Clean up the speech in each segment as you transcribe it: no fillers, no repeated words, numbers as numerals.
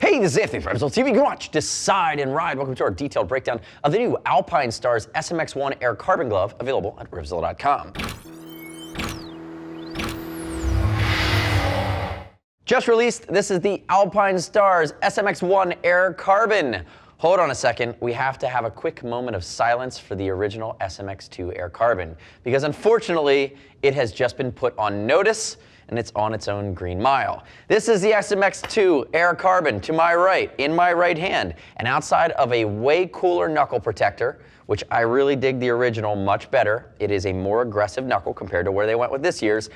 Hey, this is Anthony from RevZilla TV. You can watch, decide, and ride. Welcome to our detailed breakdown of the new Alpinestars SMX1 Air Carbon Glove, available at RevZilla.com. Just released, this is the Alpinestars SMX1 Air Carbon. Hold on a second, we have to have a quick moment of silence for the original SMX2 Air Carbon, because unfortunately, it has just been put on notice and it's on its own green mile. This is the SMX2 Air Carbon to my right, in my right hand, and outside of a way cooler knuckle protector, which I really dig the original much better. It is a more aggressive knuckle compared to where they went with this year's.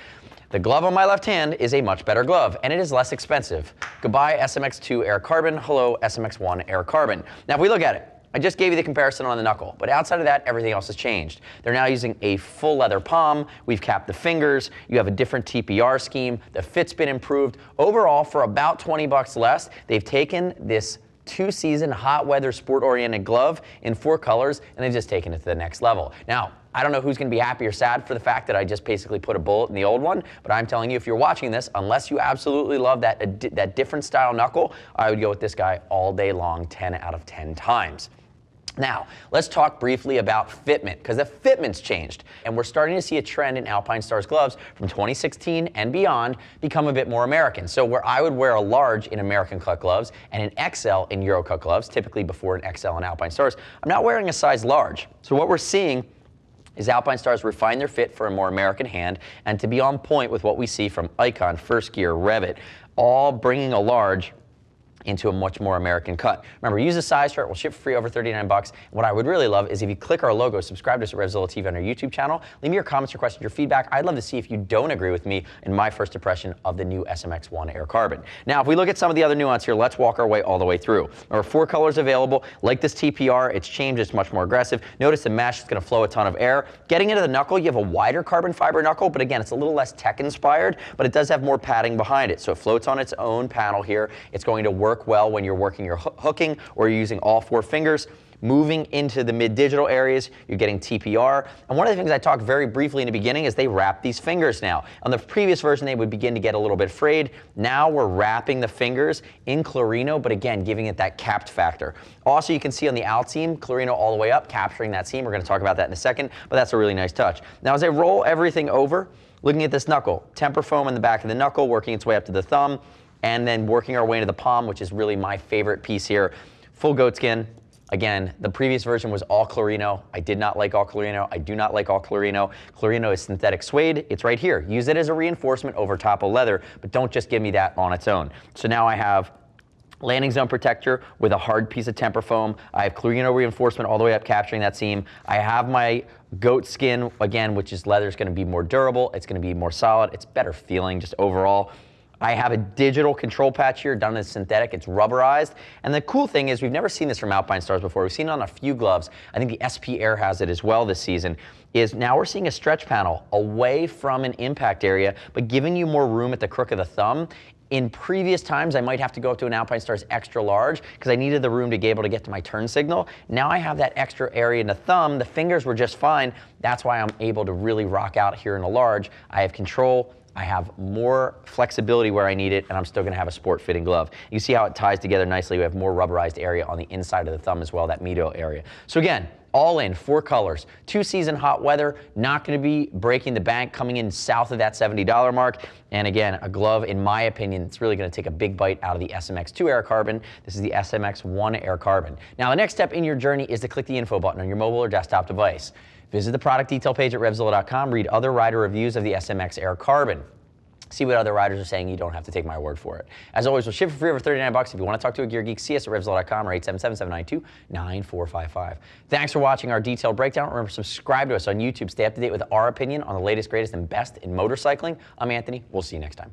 The glove on my left hand is a much better glove, and it is less expensive. Goodbye, SMX2 Air Carbon. Hello, SMX1 Air Carbon. Now, if we look at it, I just gave you the comparison on the knuckle, but outside of that, everything else has changed. They're now using a full leather palm. We've capped the fingers. You have a different TPR scheme. The fit's been improved. Overall, for about 20 bucks less, they've taken this two-season hot weather sport-oriented glove in 4 colors, and they've just taken it to the next level. Now, I don't know who's going to be happy or sad for the fact that I just basically put a bullet in the old one, but I'm telling you, if you're watching this, unless you absolutely love that different style knuckle, I would go with this guy all day long, 10 out of 10 times. Now, let's talk briefly about Fitment, because the Fitment's changed, and we're starting to see a trend in Alpinestars gloves from 2016 and beyond become a bit more American. So where I would wear a large in American cut gloves and an XL in Euro cut gloves, typically before an XL in Alpinestars, I'm not wearing a size large. So what we're seeing is Alpinestars refine their fit for a more American hand and to be on point with what we see from Icon, First Gear, Revit, all bringing a large into a much more American cut. Remember, use the size chart. We'll ship for free over 39 bucks. What I would really love is if you click our logo, subscribe to us at RevZilla TV on our YouTube channel, leave me your comments, your questions, your feedback. I'd love to see if you don't agree with me in my first impression of the new SMX1 Air Carbon. Now, if we look at some of the other nuance here, let's walk our way all the way through. There are 4 colors available. Like this TPR, it's changed, it's much more aggressive. Notice the mesh is gonna flow a ton of air. Getting into the knuckle, you have a wider carbon fiber knuckle, but again, it's a little less tech inspired, but it does have more padding behind it. So it floats on its own panel here. It's going to work well when you're working your hooking or you're using all 4 fingers. Moving into the mid-digital areas, you're getting TPR. And one of the things I talked very briefly in the beginning is they wrap these fingers now. On the previous version, they would begin to get a little bit frayed. Now we're wrapping the fingers in Clarino, but again, giving it that capped factor. Also, you can see on the out seam, Clarino all the way up, capturing that seam. We're gonna talk about that in a second, but that's a really nice touch. Now, as I roll everything over, looking at this knuckle, temper foam in the back of the knuckle, working its way up to the thumb, and then working our way into the palm, which is really my favorite piece here. Full goat skin. Again, the previous version was all Clarino. I did not like all Clarino. I do not like all Clarino. Clarino is synthetic suede. It's right here. Use it as a reinforcement over top of leather, but don't just give me that on its own. So now I have landing zone protector with a hard piece of temper foam. I have Clarino reinforcement all the way up, capturing that seam. I have my goat skin, again, which is leather. It's going to be more durable. It's going to be more solid. It's better feeling just overall. I have a digital control patch here done as synthetic. It's rubberized. And the cool thing is we've never seen this from Alpinestars before. We've seen it on a few gloves. I think the SP Air has it as well this season. Is now we're seeing a stretch panel away from an impact area, but giving you more room at the crook of the thumb. In previous times, I might have to go up to an Alpinestars extra large because I needed the room to be able to get to my turn signal. Now I have that extra area in the thumb. The fingers were just fine. That's why I'm able to really rock out here in a large. I have control. I have more flexibility where I need it, and I'm still gonna have a sport-fitting glove. You see how it ties together nicely. We have more rubberized area on the inside of the thumb as well, that medial area. So again, all in, 4 colors, 2-season hot weather, not gonna be breaking the bank, coming in south of that $70 mark. And again, a glove, in my opinion, it's really gonna take a big bite out of the SMX2 Air Carbon. This is the SMX1 Air Carbon. Now, the next step in your journey is to click the info button on your mobile or desktop device. Visit the product detail page at RevZilla.com, read other rider reviews of the SMX Air Carbon. See what other riders are saying. You don't have to take my word for it. As always, we'll ship for free over 39 bucks. If you want to talk to a gear geek, see us at RevZilla.com or 877-792-9455. Thanks for watching our detailed breakdown. Remember, subscribe to us on YouTube. Stay up to date with our opinion on the latest, greatest, and best in motorcycling. I'm Anthony. We'll see you next time.